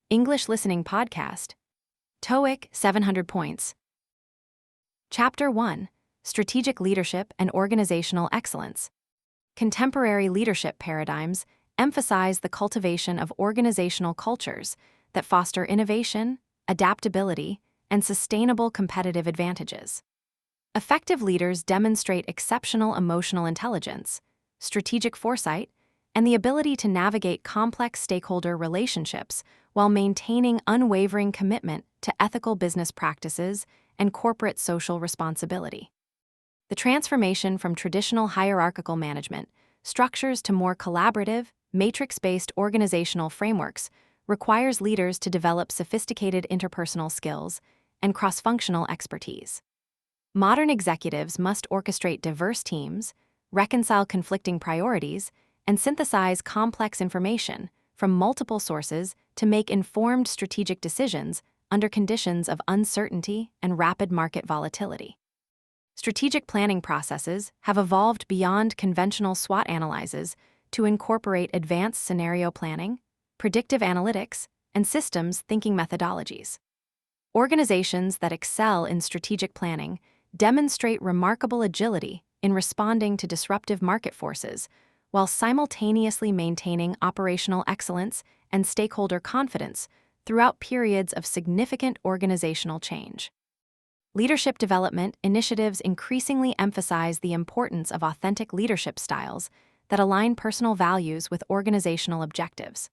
English Listening Podcast. TOEIC 700 points. Chapter 1. Strategic Leadership and Organizational Excellence. Contemporary leadership paradigms emphasize the cultivation of organizational cultures that foster innovation, adaptability, and sustainable competitive advantages. Effective leaders demonstrate exceptional emotional intelligence, strategic foresight, and the ability to navigate complex stakeholder relationships while maintaining unwavering commitment to ethical business practices and corporate social responsibility. The transformation from traditional hierarchical management structures to more collaborative, matrix-based organizational frameworks requires leaders to develop sophisticated interpersonal skills and cross-functional expertise. Modern executives must orchestrate diverse teams, reconcile conflicting priorities, and synthesize complex information from multiple sources to make informed strategic decisions under conditions of uncertainty and rapid market volatility. Strategic planning processes have evolved beyond conventional SWOT analyses to incorporate advanced scenario planning, predictive analytics, and systems thinking methodologies. Organizations that excel in strategic planning demonstrate remarkable agility in responding to disruptive market forces while simultaneously maintaining operational excellence and stakeholder confidence throughout periods of significant organizational change. Leadership development initiatives increasingly emphasize the importance of authentic leadership styles that align personal values with organizational objectives.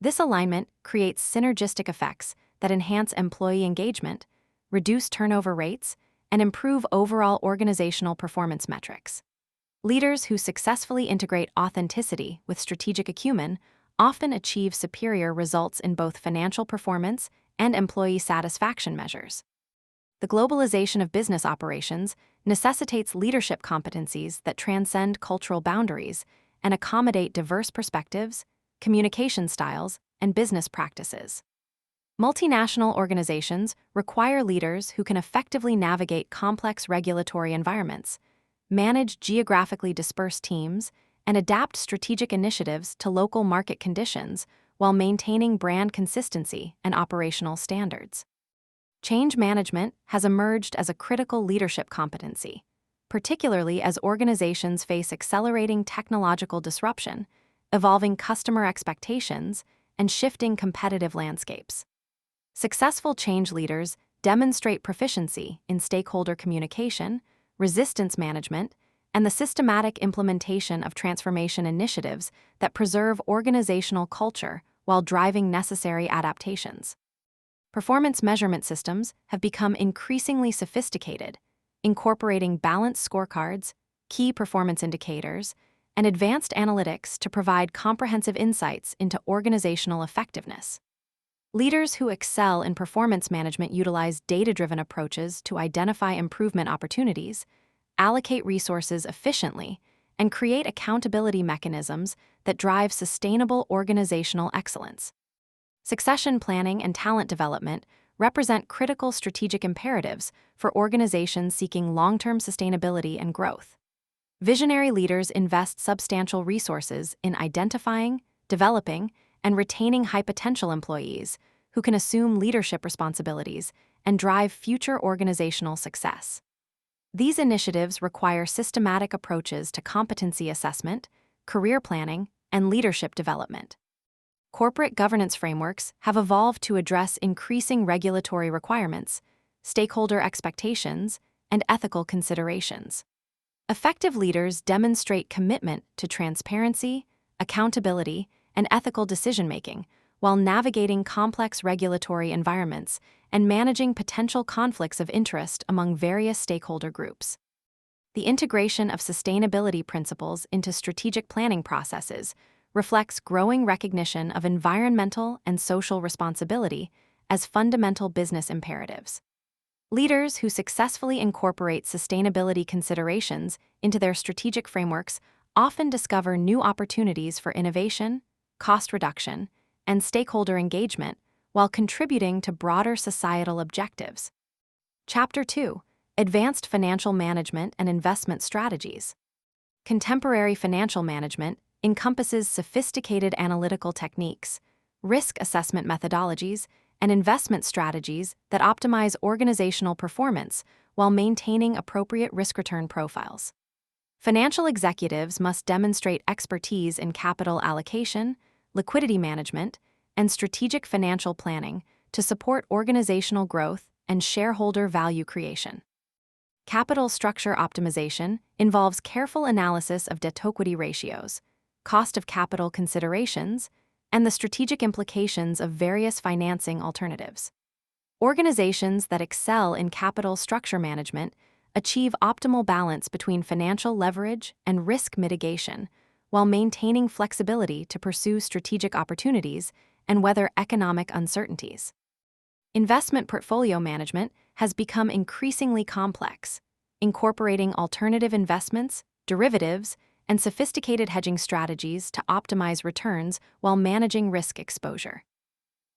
This alignment creates synergistic effects that enhance employee engagement, reduce turnover rates, and improve overall organizational performance metrics. Leaders who successfully integrate authenticity with strategic acumen often achieve superior results in both financial performance and employee satisfaction measures. The globalization of business operations necessitates leadership competencies that transcend cultural boundaries and accommodate diverse perspectives, communication styles, and business practices. Multinational organizations require leaders who can effectively navigate complex regulatory environments, manage geographically dispersed teams, and adapt strategic initiatives to local market conditions while maintaining brand consistency and operational standards. Change management has emerged as a critical leadership competency, particularly as organizations face accelerating technological disruption, evolving customer expectations, and shifting competitive landscapes. Successful change leaders demonstrate proficiency in stakeholder communication, resistance management, and the systematic implementation of transformation initiatives that preserve organizational culture while driving necessary adaptations. Performance measurement systems have become increasingly sophisticated, incorporating balanced scorecards, key performance indicators, and advanced analytics to provide comprehensive insights into organizational effectiveness. Leaders who excel in performance management utilize data-driven approaches to identify improvement opportunities, allocate resources efficiently, and create accountability mechanisms that drive sustainable organizational excellence. Succession planning and talent development represent critical strategic imperatives for organizations seeking long-term sustainability and growth. Visionary leaders invest substantial resources in identifying, developing, and retaining high-potential employees who can assume leadership responsibilities and drive future organizational success. These initiatives require systematic approaches to competency assessment, career planning, and leadership development. Corporate governance frameworks have evolved to address increasing regulatory requirements, stakeholder expectations, and ethical considerations. Effective leaders demonstrate commitment to transparency, accountability, and ethical decision-making while navigating complex regulatory environments and managing potential conflicts of interest among various stakeholder groups. The integration of sustainability principles into strategic planning processes reflects growing recognition of environmental and social responsibility as fundamental business imperatives. Leaders who successfully incorporate sustainability considerations into their strategic frameworks often discover new opportunities for innovation, cost reduction, and stakeholder engagement while contributing to broader societal objectives. Chapter 2. Advanced Financial Management and Investment Strategies. Contemporary financial management encompasses sophisticated analytical techniques, risk assessment methodologies, and investment strategies that optimize organizational performance while maintaining appropriate risk-return profiles. Financial executives must demonstrate expertise in capital allocation, liquidity management, and strategic financial planning to support organizational growth and shareholder value creation. Capital structure optimization involves careful analysis of debt-to-equity ratios, cost of capital considerations, and the strategic implications of various financing alternatives. Organizations that excel in capital structure management achieve optimal balance between financial leverage and risk mitigation while maintaining flexibility to pursue strategic opportunities and weather economic uncertainties. Investment portfolio management has become increasingly complex, incorporating alternative investments, derivatives, and sophisticated hedging strategies to optimize returns while managing risk exposure.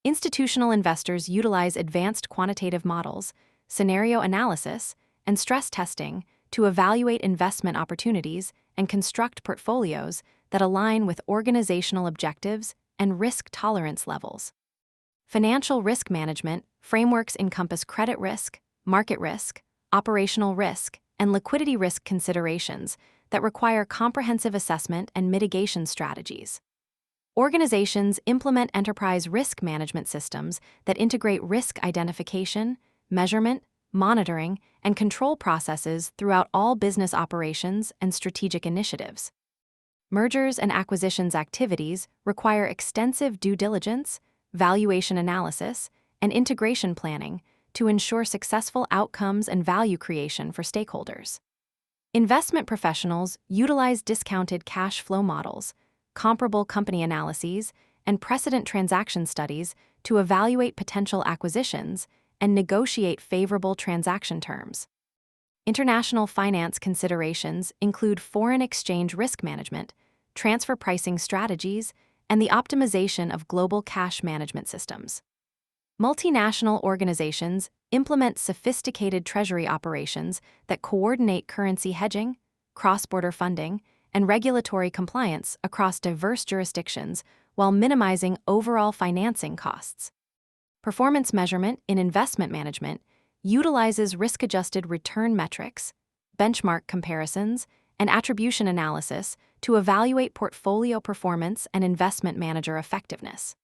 Institutional investors utilize advanced quantitative models, scenario analysis, and stress testing to evaluate investment opportunities and construct portfolios that align with organizational objectives and risk tolerance levels. Financial risk management frameworks encompass credit risk, market risk, operational risk, and liquidity risk considerations that require comprehensive assessment and mitigation strategies. Organizations implement enterprise risk management systems that integrate risk identification, measurement, monitoring, and control processes throughout all business operations and strategic initiatives. Mergers and acquisitions activities require extensive due diligence, valuation analysis, and integration planning to ensure successful outcomes and value creation for stakeholders. Investment professionals utilize discounted cash flow models, comparable company analyses, and precedent transaction studies to evaluate potential acquisitions and negotiate favorable transaction terms. International finance considerations include foreign exchange risk management, transfer pricing strategies, and the optimization of global cash management systems. Multinational organizations implement sophisticated treasury operations that coordinate currency hedging, cross-border funding, and regulatory compliance across diverse jurisdictions while minimizing overall financing costs. Performance measurement in investment management utilizes risk-adjusted return metrics, benchmark comparisons, and attribution analysis to evaluate portfolio performance and investment manager effectiveness.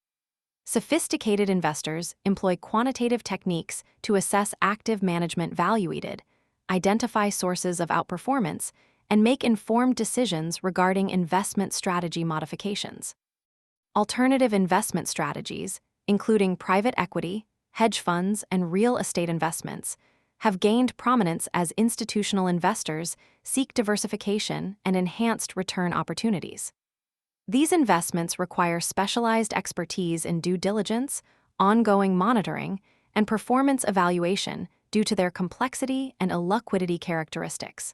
Sophisticated investors employ quantitative techniques to assess active management value-added, identify sources of outperformance, and make informed decisions regarding investment strategy modifications. Alternative investment strategies, including private equity, hedge funds, and real estate investments, have gained prominence as institutional investors seek diversification and enhanced return opportunities. These investments require specialized expertise in due diligence, ongoing monitoring, and performance evaluation due to their complexity and illiquidity characteristics.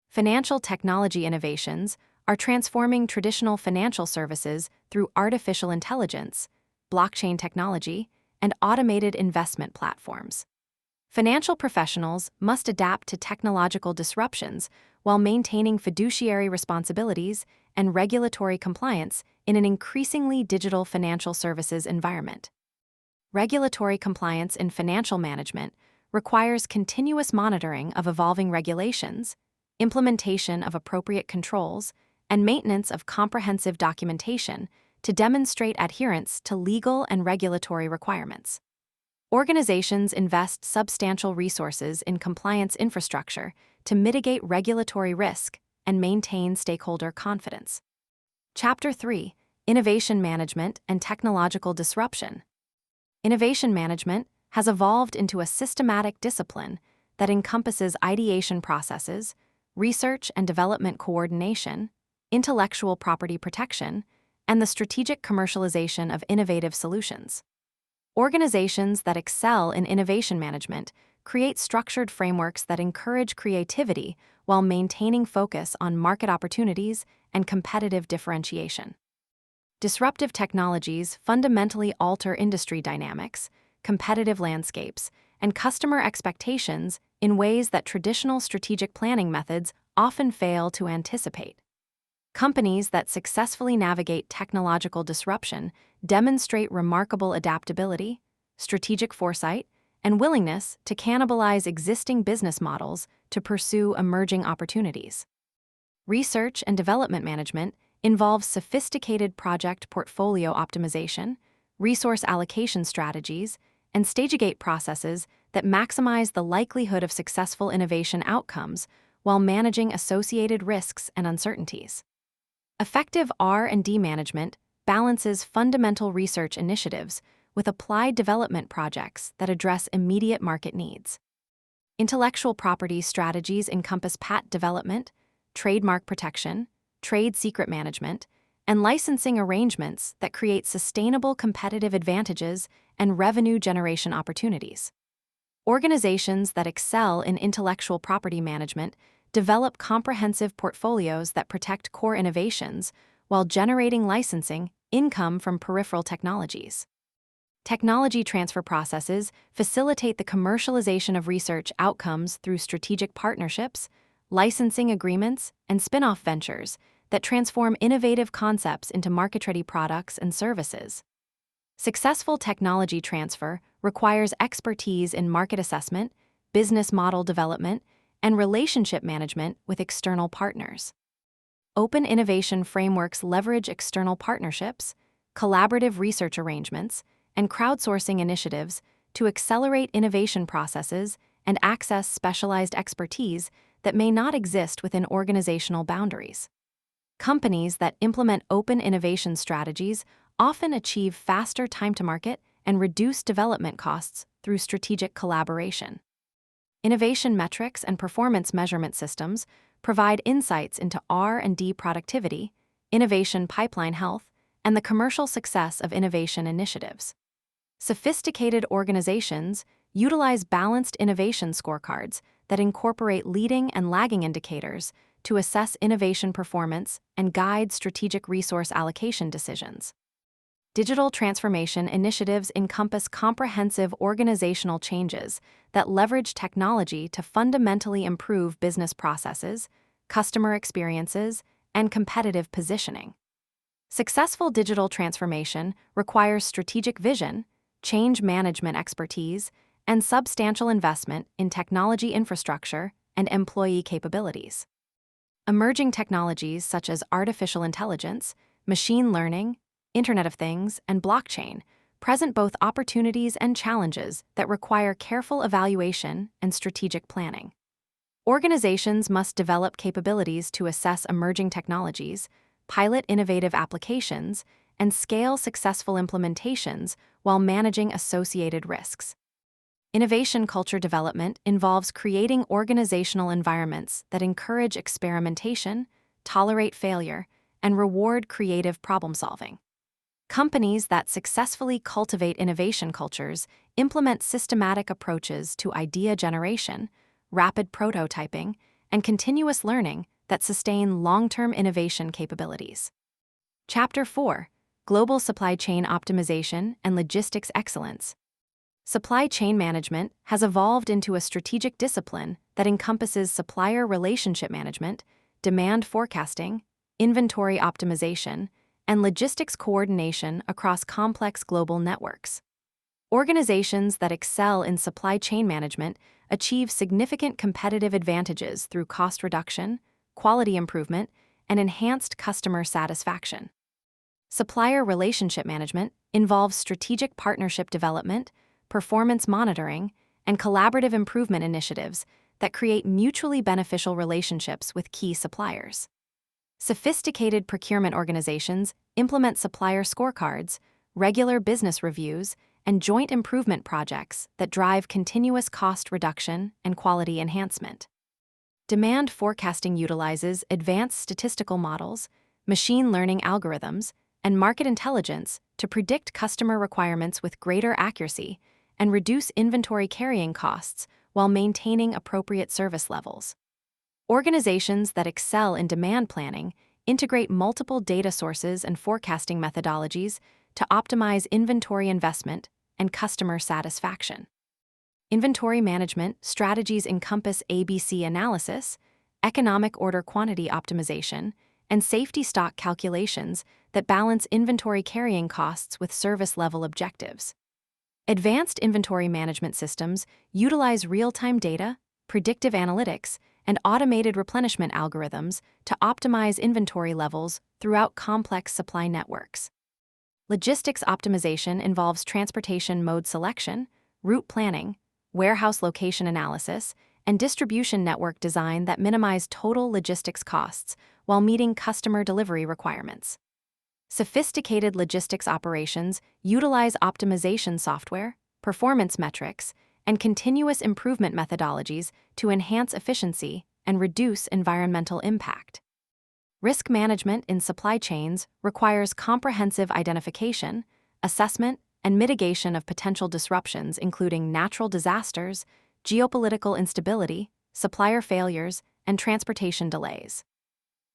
Financial technology innovations are transforming traditional financial services through artificial intelligence, blockchain technology, and automated investment platforms. Financial professionals must adapt to technological disruptions while maintaining fiduciary responsibilities and regulatory compliance in an increasingly digital financial services environment. Regulatory compliance in financial management requires continuous monitoring of evolving regulations, implementation of appropriate controls, and maintenance of comprehensive documentation to demonstrate adherence to legal and regulatory requirements. Organizations invest substantial resources in compliance infrastructure to mitigate regulatory risk and maintain stakeholder confidence. Chapter 3: Innovation Management and Technological Disruption. Innovation management has evolved into a systematic discipline that encompasses ideation processes, research and development coordination, intellectual property protection, and the strategic commercialization of innovative solutions. Organizations that excel in innovation management create structured frameworks that encourage creativity while maintaining focus on market opportunities and competitive differentiation. Disruptive technologies fundamentally alter industry dynamics, competitive landscapes, and customer expectations in ways that traditional strategic planning methods often fail to anticipate. Companies that successfully navigate technological disruption demonstrate remarkable adaptability, strategic foresight, and willingness to cannibalize existing business models to pursue emerging opportunities. Research and development management involves sophisticated project portfolio optimization, resource allocation strategies, and stage-gate processes that maximize the likelihood of successful innovation outcomes while managing associated risks and uncertainties. Effective R&D management balances fundamental research initiatives with applied development projects that address immediate market needs. Intellectual property strategies encompass patent development, trademark protection, trade secret management, and licensing arrangements that create sustainable competitive advantages and revenue generation opportunities. Organizations that excel in intellectual property management develop comprehensive portfolios that protect core innovations while generating licensing income from peripheral technologies. Technology transfer processes facilitate the commercialization of research outcomes through strategic partnerships, licensing agreements, and spin-off ventures that transform innovative concepts into market-ready products and services. Successful technology transfer requires expertise in market assessment, business model development, and relationship management with external partners. Open innovation frameworks leverage external partnerships, collaborative research arrangements, and crowdsourcing initiatives to accelerate innovation processes and access specialized expertise that may not exist within organizational boundaries. Companies that implement open innovation strategies often achieve faster time to market and reduce development costs through strategic collaboration. Innovation metrics and performance measurement systems provide insights into R&D productivity, innovation pipeline health, and the commercial success of innovation initiatives. Sophisticated organizations utilize balanced innovation scorecards that incorporate leading and lagging indicators to assess innovation performance and guide strategic resource allocation decisions. Digital transformation initiatives encompass comprehensive organizational changes that leverage technology to fundamentally improve business processes, customer experiences, and competitive positioning. Successful digital transformation requires strategic vision, change management expertise, and substantial investment in technology infrastructure and employee capabilities. Emerging technologies such as artificial intelligence, machine learning, Internet of Things, and blockchain present both opportunities and challenges that require careful evaluation and strategic planning. Organizations must develop capabilities to assess emerging technologies, pilot innovative applications, and scale successful implementations while managing associated risks. Innovation culture development involves creating organizational environments that encourage experimentation, tolerate failure, and reward creative problem-solving. Companies that successfully cultivate innovation cultures implement systematic approaches to idea generation, rapid prototyping, and continuous learning that sustain long-term innovation capabilities. Chapter 4: Global Supply Chain Optimization and Logistics Excellence. Supply chain management has evolved into a strategic discipline that encompasses supplier relationship management, demand forecasting, inventory optimization, and logistics coordination across complex global networks. Organizations that excel in supply chain management achieve significant competitive advantages through cost reduction, quality improvement, and enhanced customer satisfaction. Supplier relationship management involves strategic partnership development, performance monitoring, and collaborative improvement initiatives that create mutually beneficial relationships with key suppliers. Sophisticated procurement organizations implement supplier scorecards, regular business reviews, and joint improvement projects that drive continuous cost reduction and quality enhancement. Demand forecasting utilizes advanced statistical models, machine learning algorithms, and market intelligence to predict customer requirements with greater accuracy and reduce inventory carrying costs while maintaining appropriate service levels. Organizations that excel in demand planning integrate multiple data sources and forecasting methodologies to optimize inventory investment and customer satisfaction. Inventory management strategies encompass ABC analysis, economic order quantity optimization, and safety stock calculations that balance inventory carrying costs with service level objectives. Advanced inventory management systems utilize real-time data, predictive analytics, and automated replenishment algorithms to optimize inventory levels throughout complex supply networks. Logistics optimization involves transportation mode selection, route planning, warehouse location analysis, and distribution network design that minimize total logistics costs while meeting customer delivery requirements. Sophisticated logistics operations utilize optimization software, performance metrics, and continuous improvement methodologies to enhance efficiency and reduce environmental impact. Risk management in supply chains requires comprehensive identification, assessment, and mitigation of potential disruptions, including natural disasters, geopolitical instability, supplier failures, and transportation delays.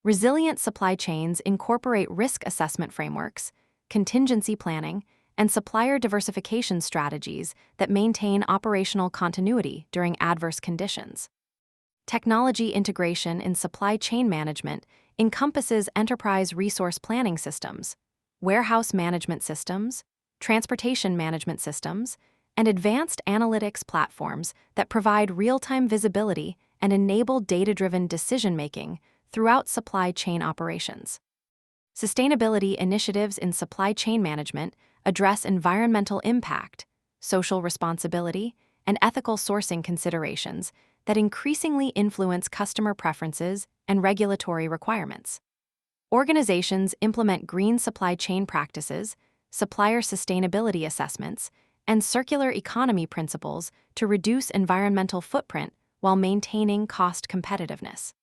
Resilient supply chains incorporate risk assessment frameworks, contingency planning, and supplier diversification strategies that maintain operational continuity during adverse conditions. Technology integration in supply chain management encompasses enterprise resource planning systems, warehouse management systems, transportation management systems, and advanced analytics platforms that provide real-time visibility and enable data-driven decision-making throughout supply chain operations. Sustainability initiatives in supply chain management address environmental impact, social responsibility, and ethical sourcing considerations that increasingly influence customer preferences and regulatory requirements. Organizations implement green supply chain practices, supplier sustainability assessments, and circular economy principles to reduce environmental footprint while maintaining cost competitiveness.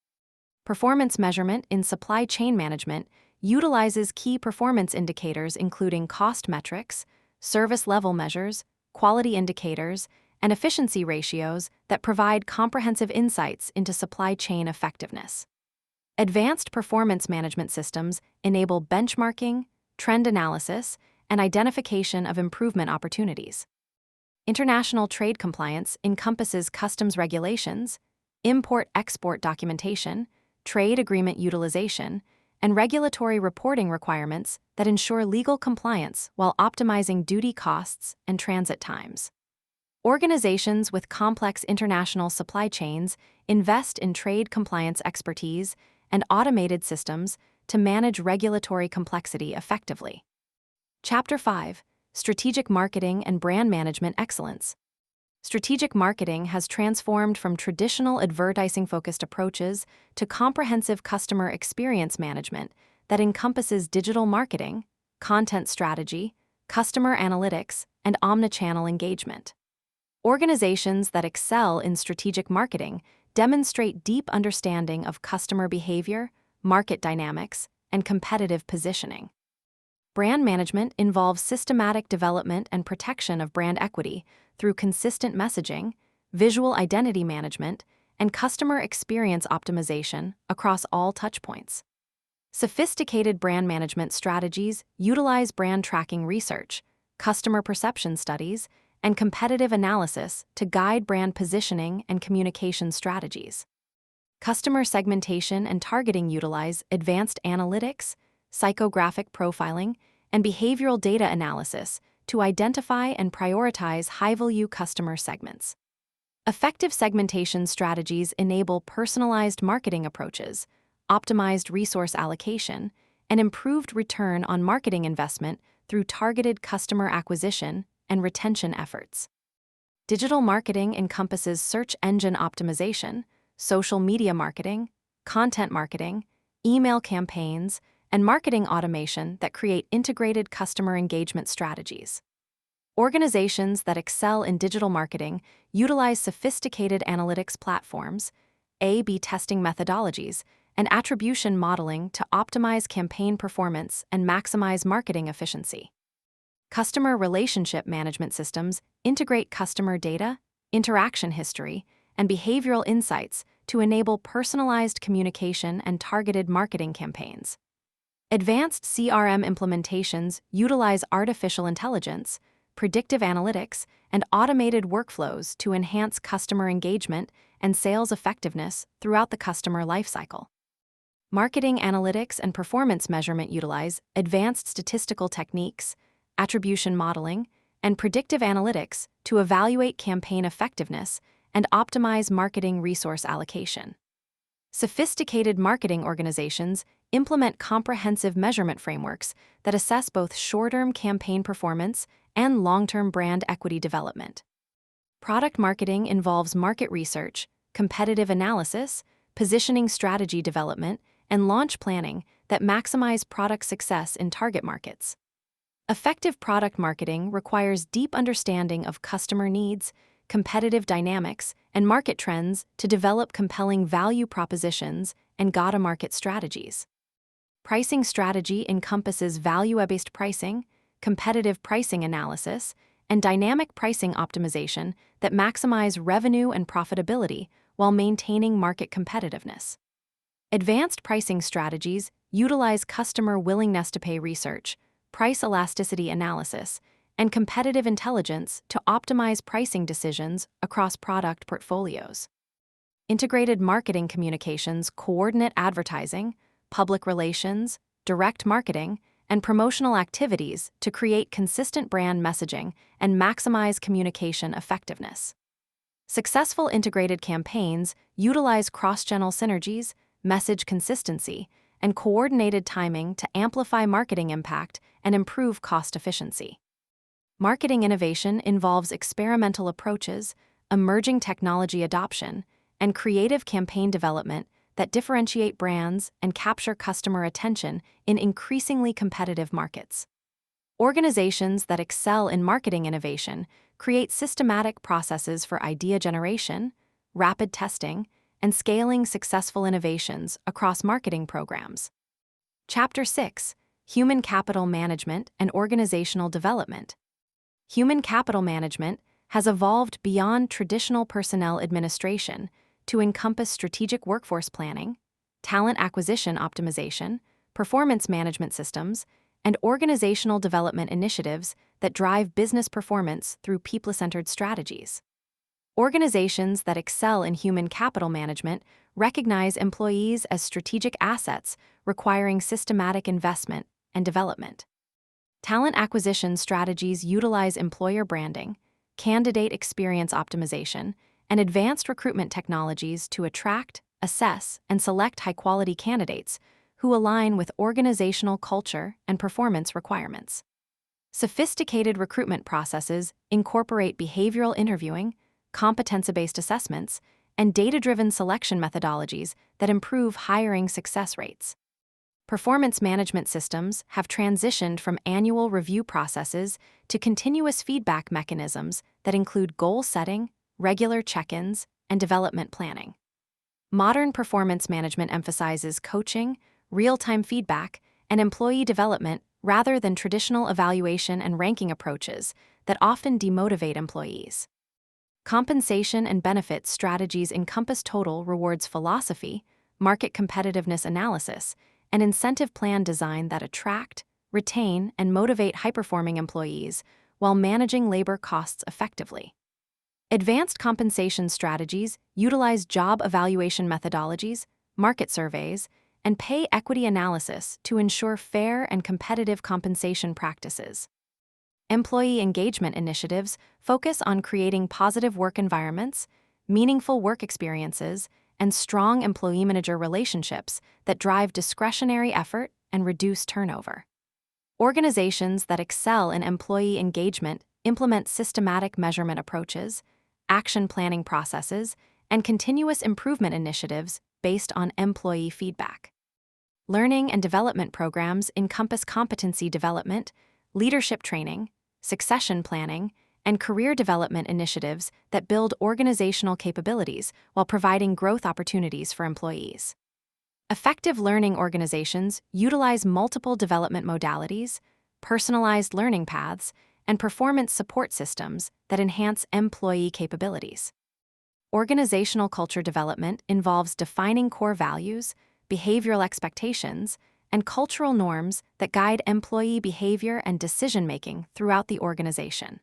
Performance measurement in supply chain management utilizes key performance indicators including cost metrics, service level measures, quality indicators, and efficiency ratios that provide comprehensive insights into supply chain effectiveness. Advanced performance management systems enable benchmarking, trend analysis, and identification of improvement opportunities. International trade compliance encompasses customs regulations, import-export documentation, trade agreement utilization, and regulatory reporting requirements that ensure legal compliance while optimizing duty costs and transit times. Organizations with complex international supply chains invest in trade compliance expertise and automated systems to manage regulatory complexity effectively. Chapter 5: Strategic Marketing and Brand Management Excellence. Strategic marketing has transformed from traditional advertising-focused approaches to comprehensive customer experience management that encompasses digital marketing, content strategy, customer analytics, and omnichannel engagement. Organizations that excel in strategic marketing demonstrate deep understanding of customer behavior, market dynamics, and competitive positioning. Brand management involves systematic development and protection of brand equity through consistent messaging, visual identity management, and customer experience optimization across all touchpoints. Sophisticated brand management strategies utilize brand tracking research, customer perception studies, and competitive analysis to guide brand positioning and communication strategies. Customer segmentation and targeting utilize advanced analytics, psychographic profiling, and behavioral data analysis to identify and prioritize high-value customer segments. Effective segmentation strategies enable personalized marketing approaches, optimized resource allocation, and improved return on marketing investment through targeted customer acquisition and retention efforts. Digital marketing encompasses search engine optimization, social media marketing, content marketing, email campaigns, and marketing automation that create integrated customer engagement strategies. Organizations that excel in digital marketing utilize sophisticated analytics platforms, A/B testing methodologies, and attribution modeling to optimize campaign performance and maximize marketing efficiency. Customer relationship management systems integrate customer data, interaction history, and behavioral insights to enable personalized communication and targeted marketing campaigns. Advanced CRM implementations utilize artificial intelligence, predictive analytics, and automated workflows to enhance customer engagement and sales effectiveness throughout the customer lifecycle. Marketing analytics and performance measurement utilize advanced statistical techniques, attribution modeling, and predictive analytics to evaluate campaign effectiveness and optimize marketing resource allocation. Sophisticated marketing organizations implement comprehensive measurement frameworks that assess both short-term campaign performance and long-term brand equity development. Product marketing involves market research, competitive analysis, positioning strategy development, and launch planning that maximize product success in target markets. Effective product marketing requires deep understanding of customer needs, competitive dynamics, and market trends to develop compelling value propositions and go-to-market strategies. Pricing strategy encompasses value-based pricing, competitive pricing analysis, and dynamic pricing optimization that maximize revenue and profitability while maintaining market competitiveness. Advanced pricing strategies utilize customer willingness to pay research, price elasticity analysis, and competitive intelligence to optimize pricing decisions across product portfolios. Integrated marketing communications coordinate advertising, public relations, direct marketing, and promotional activities to create consistent brand messaging and maximize communication effectiveness. Successful integrated campaigns utilize cross-channel synergies, message consistency, and coordinated timing to amplify marketing impact and improve cost efficiency. Marketing innovation involves experimental approaches, emerging technology adoption, and creative campaign development that differentiate brands and capture customer attention in increasingly competitive markets. Organizations that excel in marketing innovation create systematic processes for idea generation, rapid testing, and scaling successful innovations across marketing programs. Chapter 6: Human Capital Management and Organizational Development. Human capital management has evolved beyond traditional personnel administration to encompass strategic workforce planning, talent acquisition optimization, performance management systems, and organizational development initiatives that drive business performance through people-centered strategies. Organizations that excel in human capital management recognize employees as strategic assets requiring systematic investment and development. Talent acquisition strategies utilize employer branding, candidate experience optimization, and advanced recruitment technologies to attract, assess, and select high-quality candidates who align with organizational culture and performance requirements. Sophisticated recruitment processes incorporate behavioral interviewing, competency-based assessments, and data-driven selection methodologies that improve hiring success rates. Performance management systems have transitioned from annual review processes to continuous feedback mechanisms that include goal setting, regular check-ins, and development planning. Modern performance management emphasizes coaching, real-time feedback, and employee development rather than traditional evaluation and ranking approaches that often demotivate employees. Compensation and benefits strategies encompass total rewards philosophy, market competitiveness analysis, and incentive plan design that attract, retain, and motivate high-performing employees while managing labor costs effectively. Advanced compensation strategies utilize job evaluation methodologies, market surveys, and pay equity analysis to ensure fair and competitive compensation practices. Employee engagement initiatives focus on creating positive work environments, meaningful work experiences, and strong employee-manager relationships that drive discretionary effort and reduce turnover. Organizations that excel in employee engagement implement systematic measurement approaches, action planning processes, and continuous improvement initiatives based on employee feedback. Learning and development programs encompass competency development, leadership training, succession planning, and career development initiatives that build organizational capabilities while providing growth opportunities for employees. Effective learning organizations utilize multiple development modalities, personalized learning paths, and performance support systems that enhance employee capabilities. Organizational culture development involves defining core values, behavioral expectations, and cultural norms that guide employee behavior and decision-making throughout the organization.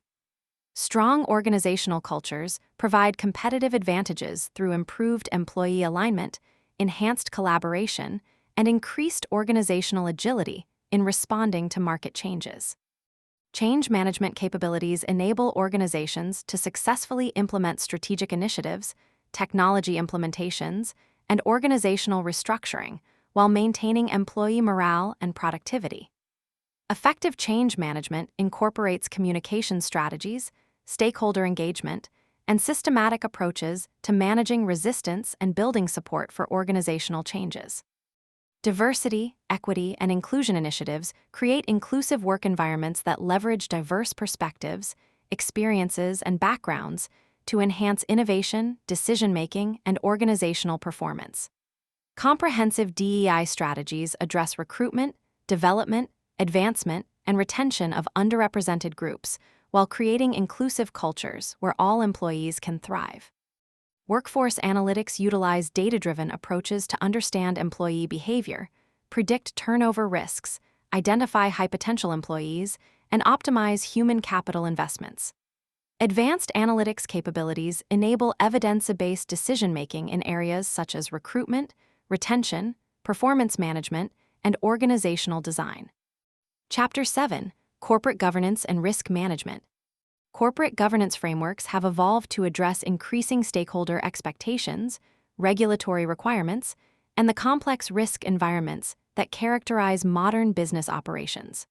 Strong organizational cultures provide competitive advantages through improved employee alignment, enhanced collaboration, and increased organizational agility in responding to market changes. Change management capabilities enable organizations to successfully implement strategic initiatives, technology implementations, and organizational restructuring while maintaining employee morale and productivity. Effective change management incorporates communication strategies, stakeholder engagement, and systematic approaches to managing resistance and building support for organizational changes. Diversity, equity, and inclusion initiatives create inclusive work environments that leverage diverse perspectives, experiences, and backgrounds to enhance innovation, decision-making, and organizational performance. Comprehensive DEI strategies address recruitment, development, advancement, and retention of underrepresented groups while creating inclusive cultures where all employees can thrive. Workforce analytics utilize data-driven approaches to understand employee behavior, predict turnover risks, identify high-potential employees, and optimize human capital investments. Advanced analytics capabilities enable evidence-based decision-making in areas such as recruitment, retention, performance management, and organizational design. Chapter 7: Corporate Governance and Risk Management. Corporate governance frameworks have evolved to address increasing stakeholder expectations, regulatory requirements, and the complex risk environments that characterize modern business operations.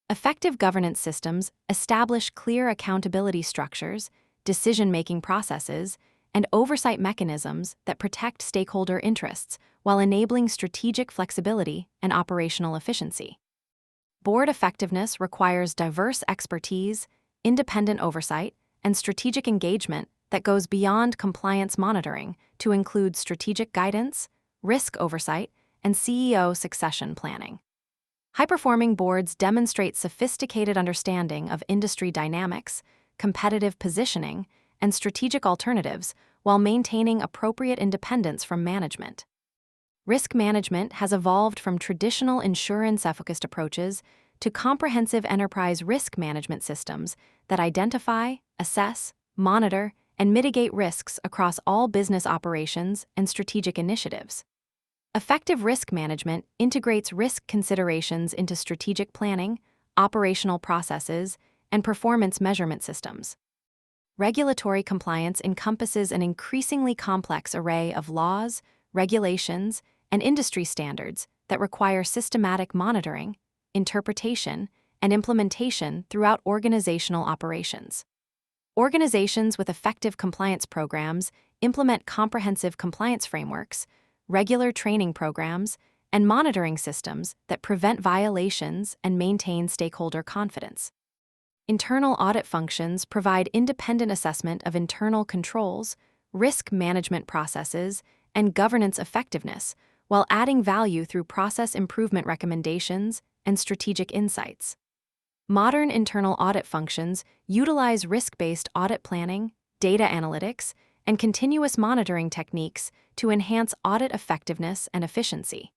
Effective governance systems establish clear accountability structures, decision-making processes, and oversight mechanisms that protect stakeholder interests while enabling strategic flexibility and operational efficiency. Board effectiveness requires diverse expertise, independent oversight, and strategic engagement that goes beyond compliance monitoring to include strategic guidance, risk oversight, and CEO succession planning. High-performing boards demonstrate sophisticated understanding of industry dynamics, competitive positioning, and strategic alternatives while maintaining appropriate independence from management. Risk management has evolved from traditional insurance-focused approaches to comprehensive enterprise risk management systems that identify, assess, monitor, and mitigate risks across all business operations and strategic initiatives. Effective risk management integrates risk considerations into strategic planning, operational processes, and performance measurement systems. Regulatory compliance encompasses an increasingly complex array of laws, regulations, and industry standards that require systematic monitoring, interpretation, and implementation throughout organizational operations. Organizations with effective compliance programs implement comprehensive compliance frameworks, regular training programs, and monitoring systems that prevent violations and maintain stakeholder confidence. Internal audit functions provide independent assessment of internal controls, risk management processes, and governance effectiveness, while adding value through process improvement recommendations and strategic insights. Modern internal audit functions utilize risk-based audit planning, data analytics, and continuous monitoring techniques to enhance audit effectiveness and efficiency.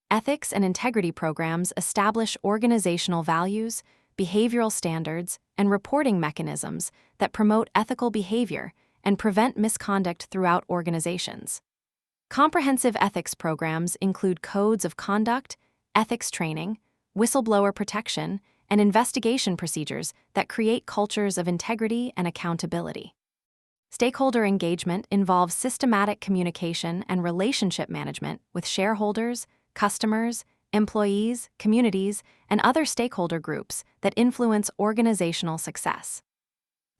Ethics and integrity programs establish organizational values, behavioral standards, and reporting mechanisms that promote ethical behavior and prevent misconduct throughout organizations. Comprehensive ethics programs include codes of conduct, ethics training, whistleblower protection, and investigation procedures that create cultures of integrity and accountability. Stakeholder engagement involves systematic communication and relationship management with shareholders, customers, employees, communities, and other stakeholder groups that influence organizational success.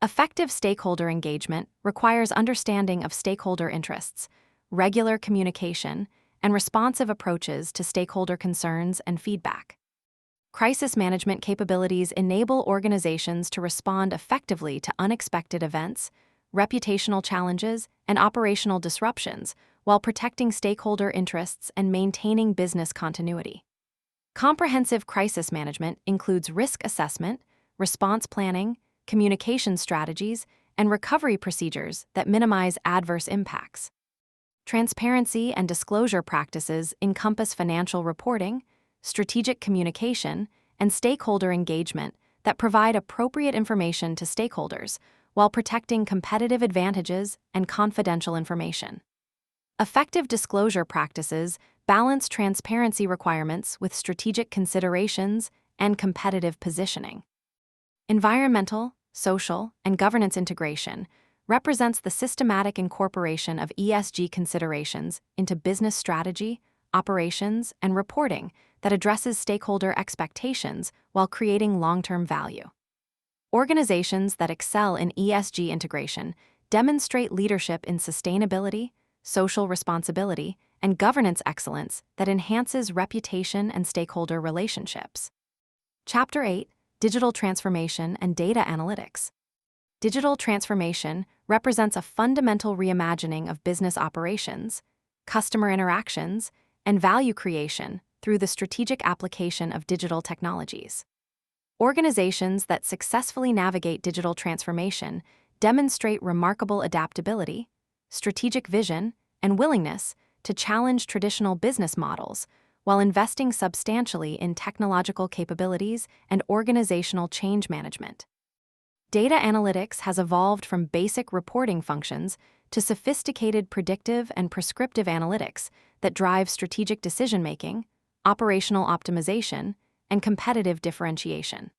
Effective stakeholder engagement requires understanding of stakeholder interests, regular communication, and responsive approaches to stakeholder concerns and feedback. Crisis management capabilities enable organizations to respond effectively to unexpected events, reputational challenges, and operational disruptions while protecting stakeholder interests and maintaining business continuity. Comprehensive crisis management includes risk assessment, response planning, communication strategies, and recovery procedures that minimize adverse impacts. Transparency and disclosure practices encompass financial reporting, strategic communication, and stakeholder engagement that provide appropriate information to stakeholders while protecting competitive advantages and confidential information. Effective disclosure practices balance transparency requirements with strategic considerations and competitive positioning. Environmental, social, and governance integration represents the systematic incorporation of ESG considerations into business strategy, operations, and reporting that addresses stakeholder expectations while creating long-term value. Organizations that excel in ESG integration demonstrate leadership in sustainability, social responsibility, and governance excellence that enhances reputation and stakeholder relationships. Chapter 8: Digital Transformation and Data Analytics. Digital transformation represents a fundamental reimagining of business operations, customer interactions, and value creation through the strategic application of digital technologies. Organizations that successfully navigate digital transformation demonstrate remarkable adaptability, strategic vision, and willingness to challenge traditional business models while investing substantially in technological capabilities and organizational change management. Data analytics has evolved from basic reporting functions to sophisticated predictive and prescriptive analytics that drive strategic decision-making, operational optimization, and competitive differentiation.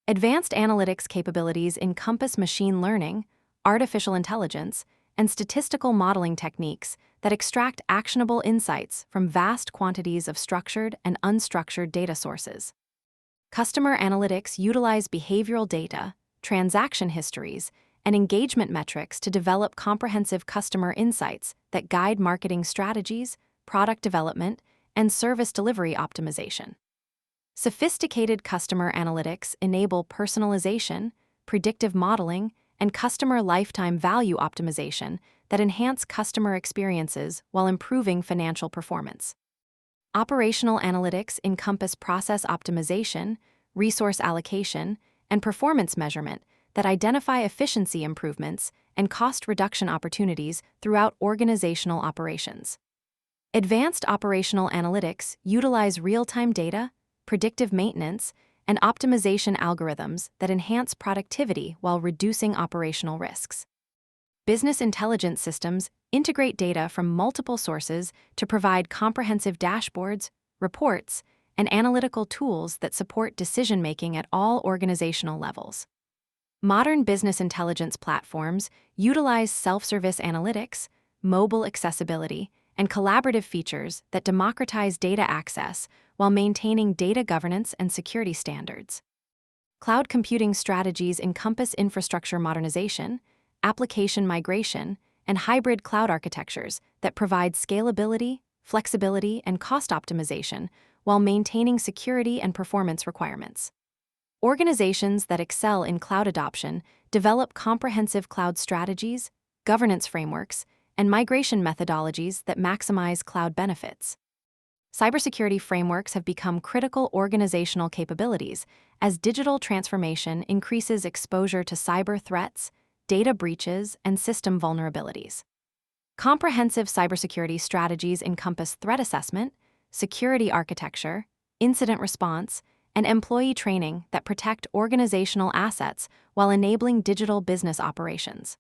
Advanced analytics capabilities encompass machine learning, artificial intelligence, and statistical modeling techniques that extract actionable insights from vast quantities of structured and unstructured data sources. Customer analytics utilize behavioral data, transaction histories, and engagement metrics to develop comprehensive customer insights that guide marketing strategies, product development, and service delivery optimization. Sophisticated customer analytics enable personalization, predictive modeling, and customer lifetime value optimization that enhance customer experiences while improving financial performance. Operational analytics encompass process optimization, resource allocation, and performance measurement that identify efficiency improvements and cost reduction opportunities throughout organizational operations. Advanced operational analytics utilize real-time data, predictive maintenance, and optimization algorithms that enhance productivity while reducing operational risks. Business intelligence systems integrate data from multiple sources to provide comprehensive dashboards, reports, and analytical tools that support decision-making at all organizational levels. Modern business intelligence platforms utilize self-service analytics, mobile accessibility, and collaborative features that democratize data access while maintaining data governance and security standards. Cloud computing strategies encompass infrastructure modernization, application migration, and hybrid cloud architectures that provide scalability, flexibility, and cost optimization while maintaining security and performance requirements. Organizations that excel in cloud adoption develop comprehensive cloud strategies, governance frameworks, and migration methodologies that maximize cloud benefits. Cybersecurity frameworks have become critical organizational capabilities as digital transformation increases exposure to cyber threats, data breaches, and system vulnerabilities. Comprehensive cybersecurity strategies encompass threat assessment, security architecture, incident response, and employee training that protect organizational assets while enabling digital business operations.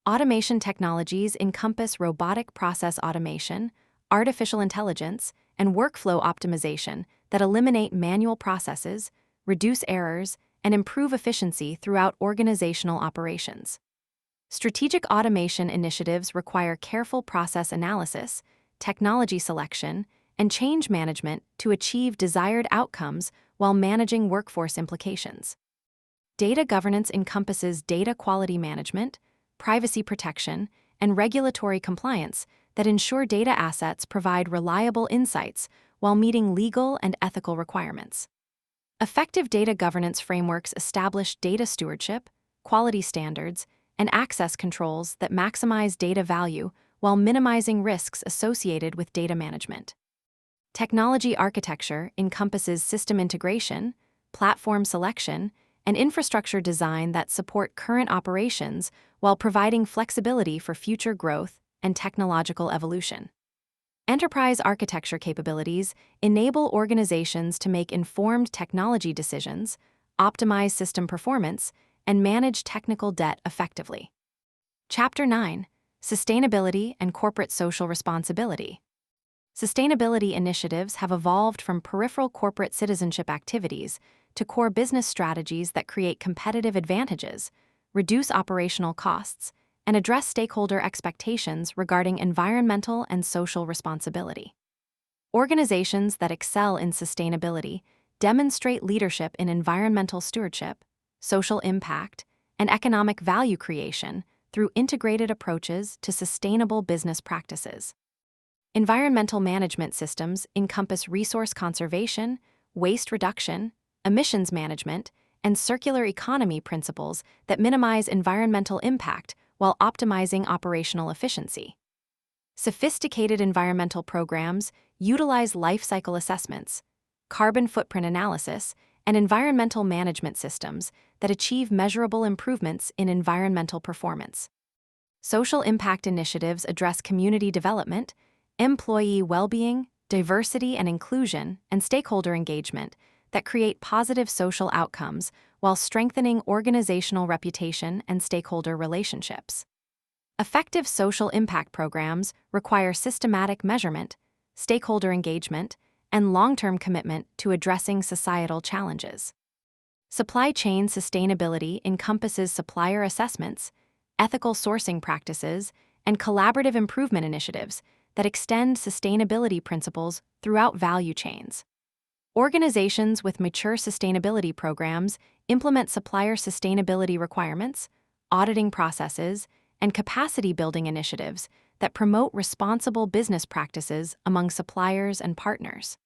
Automation technologies encompass robotic process automation, artificial intelligence, and workflow optimization that eliminate manual processes, reduce errors, and improve efficiency throughout organizational operations. Strategic automation initiatives require careful process analysis, technology selection, and change management to achieve desired outcomes while managing workforce implications. Data governance encompasses data quality management, privacy protection, and regulatory compliance that ensure data assets provide reliable insights while meeting legal and ethical requirements. Effective data governance frameworks establish data stewardship, quality standards, and access controls that maximize data value while minimizing risks associated with data management. Technology architecture encompasses system integration, platform selection, and infrastructure design that support current operations while providing flexibility for future growth and technological evolution. Enterprise architecture capabilities enable organizations to make informed technology decisions, optimize system performance, and manage technical debt effectively. Chapter 9: sustainability, and corporate social responsibility. Sustainability initiatives have evolved from peripheral corporate citizenship activities to core business strategies that create competitive advantages, reduce operational costs, and address stakeholder expectations regarding environmental and social responsibility. Organizations that excel in sustainability demonstrate leadership in environmental stewardship, social impact, and economic value creation through integrated approaches to sustainable business practices. Environmental management systems encompass resource conservation, waste reduction, emissions management, and circular economy principles that minimize environmental impact while optimizing operational efficiency. Sophisticated environmental programs utilize life cycle assessments, carbon footprint analysis, and environmental management systems that achieve measurable improvements in environmental performance. Social impact initiatives address community development, employee well-being, diversity and inclusion, and stakeholder engagement that create positive social outcomes while strengthening organizational reputation and stakeholder relationships. Effective social impact programs require systematic measurement, stakeholder engagement, and long-term commitment to addressing societal challenges. Supply chain sustainability encompasses supplier assessments, ethical sourcing practices, and collaborative improvement initiatives that extend sustainability principles throughout value chains. Organizations with mature sustainability programs implement supplier sustainability requirements, auditing processes, and capacity-building initiatives that promote responsible business practices among suppliers and partners.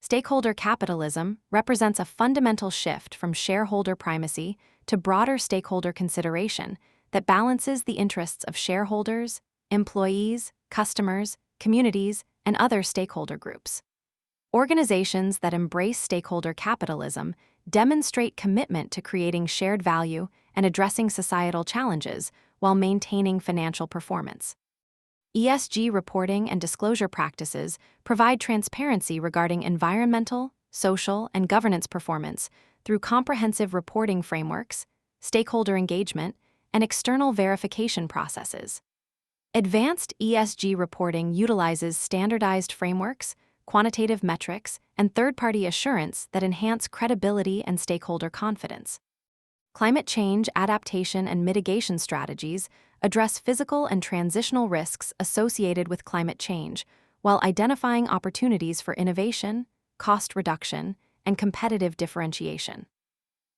Stakeholder capitalism represents a fundamental shift from shareholder primacy to broader stakeholder consideration that balances the interests of shareholders, employees, customers, communities, and other stakeholder groups. Organizations that embrace stakeholder capitalism demonstrate commitment to creating shared value and addressing societal challenges while maintaining financial performance. ESG reporting and disclosure practices provide transparency regarding environmental, social, and governance performance through comprehensive reporting frameworks, stakeholder engagement, and external verification processes. Advanced ESG reporting utilizes standardized frameworks, quantitative metrics, and third-party assurance that enhance credibility and stakeholder confidence. Climate change adaptation and mitigation strategies address physical and transitional risks associated with climate change, while identifying opportunities for innovation, cost reduction, and competitive differentiation.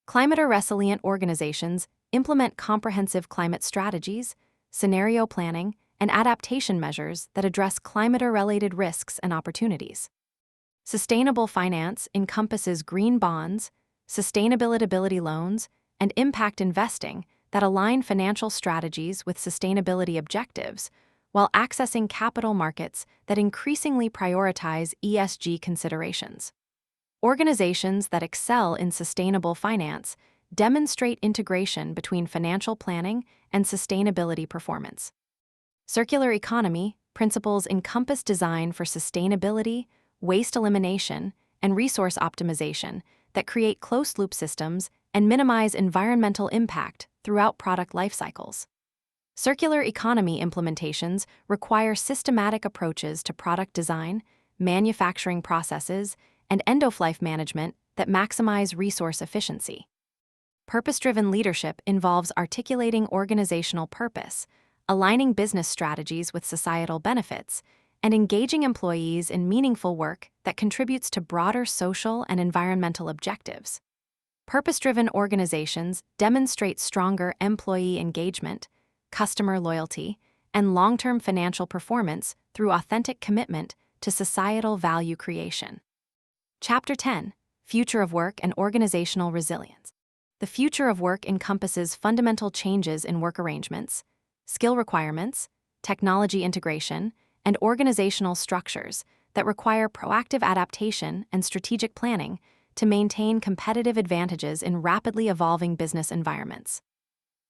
Climate-resilient organizations implement comprehensive climate strategies, scenario planning, and adaptation measures that address climate-related risks and opportunities. Sustainable finance encompasses green bonds, sustainability loans, and impact investing that align financial strategies with sustainability objectives, while accessing capital markets that increasingly prioritize ESG considerations. Organizations that excel in sustainable finance demonstrate integration between financial planning and sustainability performance. Circular economy principles encompass design for sustainability, waste elimination, and resource optimization that create closed-loop systems and minimize environmental impact throughout product life cycles. Circular economy implementations require systematic approaches to product design, manufacturing processes, and end-of-life management that maximize resource efficiency. Purpose-driven leadership involves articulating organizational purpose, aligning business strategies with societal benefits, and engaging employees in meaningful work that contributes to broader social and environmental objectives. Purpose-driven organizations demonstrate stronger employee engagement, customer loyalty, and long-term financial performance through authentic commitment to societal value creation. Chapter 10: Future of Work and Organizational Resilience. The future of work encompasses fundamental changes in work arrangements, skill requirements, technology integration, and organizational structures that require proactive adaptation and strategic planning to maintain competitive advantages in rapidly evolving business environments.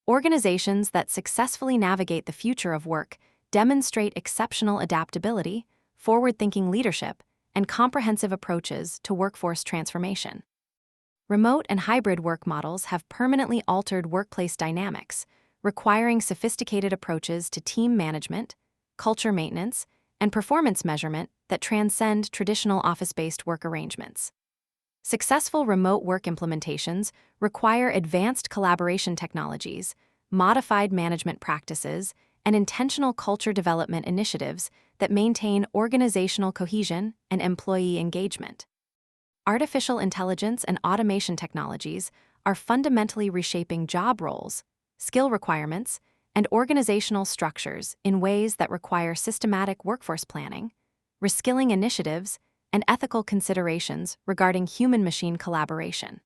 Organizations that successfully navigate the future of work demonstrate exceptional adaptability, forward-thinking leadership, and comprehensive approaches to workforce transformation. Remote and hybrid work models have permanently altered workplace dynamics, requiring sophisticated approaches to team management, culture maintenance, and performance measurement that transcend traditional office-based work arrangements. Successful remote work implementations require advanced collaboration technologies, modified management practices, and intentional culture development initiatives that maintain organizational cohesion and employee engagement. Artificial intelligence and automation technologies are fundamentally reshaping job roles, skill requirements, and organizational structures in ways that require systematic workforce planning, reskilling initiatives, and ethical considerations regarding human-machine collaboration.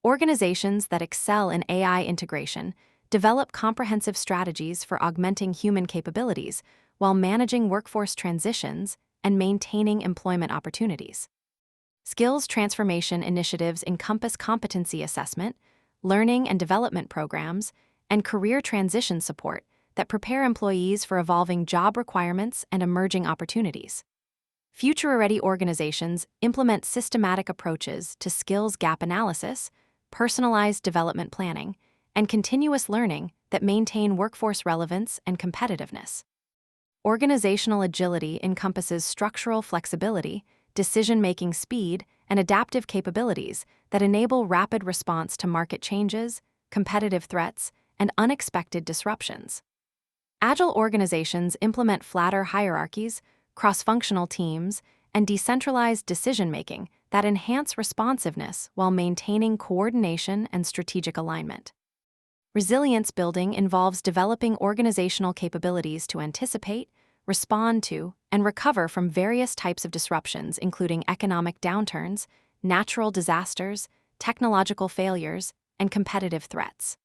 Organizations that excel in AI integration develop comprehensive strategies for augmenting human capabilities while managing workforce transitions and maintaining employment opportunities. Skills transformation initiatives encompass competency assessment, learning and development programs, and career transition support that prepare employees for evolving job requirements and emerging opportunities. Future-ready organizations implement systematic approaches to skills gap analysis, personalized development planning, and continuous learning that maintain workforce relevance and competitiveness. Organizational agility encompasses structural flexibility, decision-making speed, and adaptive capabilities that enable rapid response to market changes, competitive threats, and unexpected disruptions. Agile organizations implement flatter hierarchies, cross-functional teams, and decentralized decision-making that enhance responsiveness while maintaining coordination and strategic alignment. Resilience building involves developing organizational capabilities to anticipate, respond to, and recover from various types of disruptions, including economic downturns, natural disasters, technological failures, and competitive threats.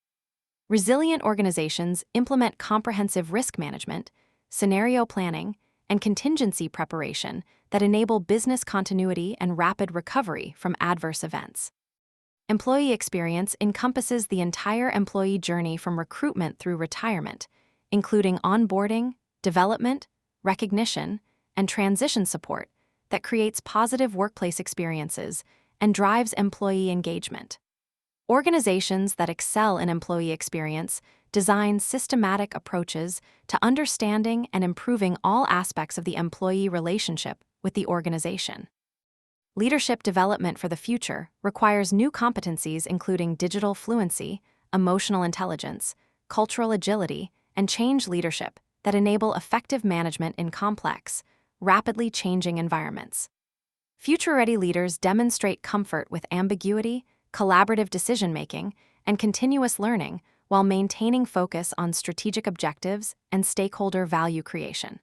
Resilient organizations implement comprehensive risk management, scenario planning, and contingency preparation that enable business continuity and rapid recovery from adverse events. Employee experience encompasses the entire employee journey from recruitment through retirement, including onboarding, development, recognition, and transition support that creates positive workplace experiences and drives employee engagement. Organizations that excel in employee experience design systematic approaches to understanding and improving all aspects of the employee relationship with the organization. Leadership development for the future requires new competencies including digital fluency, emotional intelligence, cultural agility, and change leadership that enable effective management in complex, rapidly changing environments. Future-ready leaders demonstrate comfort with ambiguity, collaborative decision-making, and continuous learning while maintaining focus on strategic objectives and stakeholder value creation.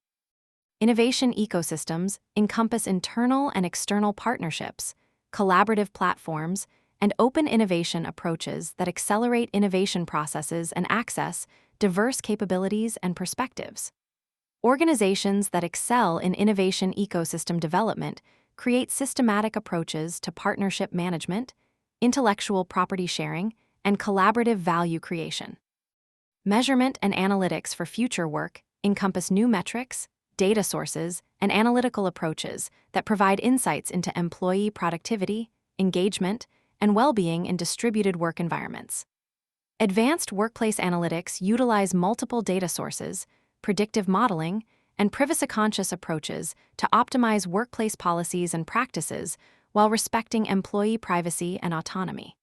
Innovation ecosystems encompass internal and external partnerships, collaborative platforms, and open innovation approaches that accelerate innovation processes and access diverse capabilities and perspectives. Organizations that excel in innovation ecosystem development create systematic approaches to partnership management, intellectual property sharing, and collaborative value creation. Measurement and analytics for future work encompass new metrics, data sources, and analytical approaches that provide insights into employee productivity, engagement, and well-being in distributed work environments. Advanced workplace analytics utilize multiple data sources, predictive modeling, and privacy-conscious approaches to optimize workplace policies and practices while respecting employee privacy and autonomy.